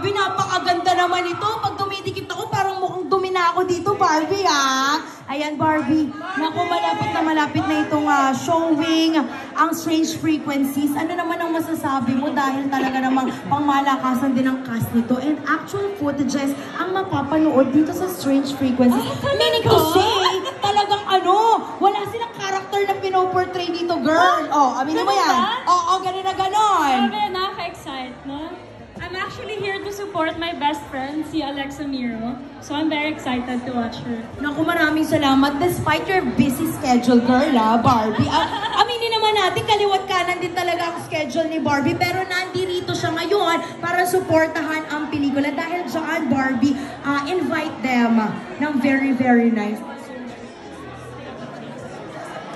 Grabe, napakaganda naman ito. Pag dumidikit ako, parang mukhang dumi na ako dito, Barbie, ah. Ayan, Barbie. Naku, malapit na itong showing ang Strange Frequencies. Ano naman ang masasabi mo dahil talaga namang pangmalakasan din ang cast nito and actual footages ang mapapanood dito sa Strange Frequencies. Meaning to say, talagang wala silang character na pinoportray dito, girl. Oh, aminin mo yan. Oo, ganun na ganon. Grabe, nakaka-excite, no? I'm actually here to support my best friend, si Alexa Miro. So I'm very excited to watch her. Naku, maraming salamat. Despite your busy schedule, girl, Barbie. Aminin naman natin, kaliwat kanan din talaga ang schedule ni Barbie. Pero nandirito siya ngayon para suportahan ang pelikula. Dahil dyan, Barbie, invite them ng very, very nice.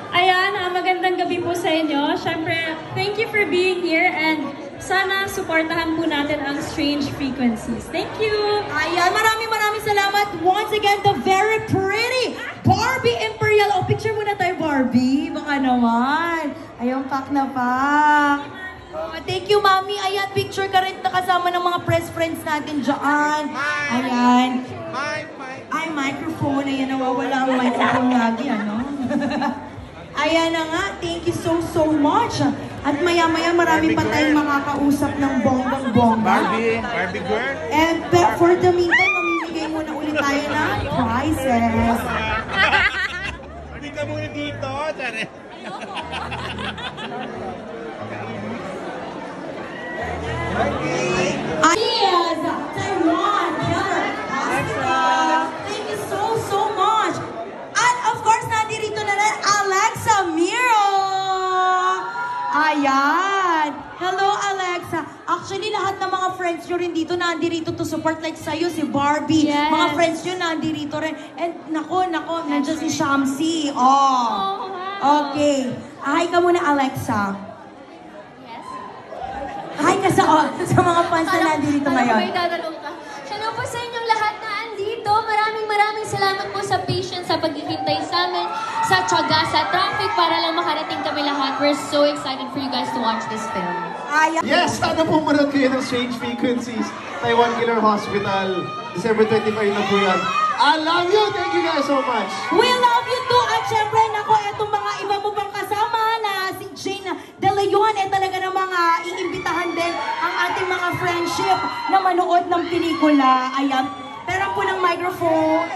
Ayan, magandang gabi po sa inyo. Siyempre, thank you for being here and sana supportahan po natin ang Strange Frequencies. Thank you! Ayan, maraming salamat. Once again, the very pretty Barbie Imperial. O, picture muna tayo, Barbie. Baka naman. Ayun, pack na pack. Thank you, Mami. Ayan, picture ka rin kasama ng mga press friends natin dyan. Ayan. Ay, microphone. Ayan, nawawala ang microphone lagi, Ayan na nga, thank you so much. At maya-maya marami pa tayong makakausap ng bonggang-bongga. Barbie girl. And for the meantime, mamimigay muna ulit tayo ng prizes. Hindi ka muna dito, Tare. Yes, Taiwan Killer Hospital. Thank you so much. And of course, nandirito na rin Alexa Miro. Ayan. Hello, Alexa. Actually, lahat ng mga friends nyo rin dito nandirito to support. Like sa'yo, si Barbie. Yes. Mga friends nyo nandirito rin. And nako, nandiyan si Shamsi. Oh. Okay. Hi ka muna, Alexa. Yes? Hi ka sa mga fans na nandirito ngayon. May dadalong ka. Hello po sa inyong lahat na andito. Maraming salamat po sa patience, sa paghihintay sa amin, sa tiyaga, sa traffic para lang makarating kami lahat. We're so excited for you guys to watch this film. Yes, sana po manood kayo ng Strange Frequencies, Taiwan Killer Hospital. December 25 na po yan. I love you! Thank you guys so much! We love you too! At syempre, nako, etong mga iba mo pang kasama na si Jane De Leon, talaga namang iimbitahan din ang ating mga friendship na manood ng pelikula. Ayan, pera po ng microphone.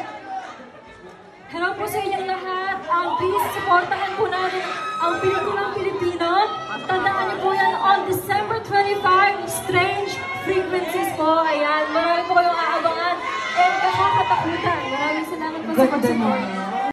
Hello po sa inyong lahat. Please, supportahan po natin ang pelikulang Pilipino. Tandaan niyo po yan on December 25, Strange Frequencies po. Ayan, marami po kayong aabangan. And kakakatakutan. Maraming salamat po sa pag-support.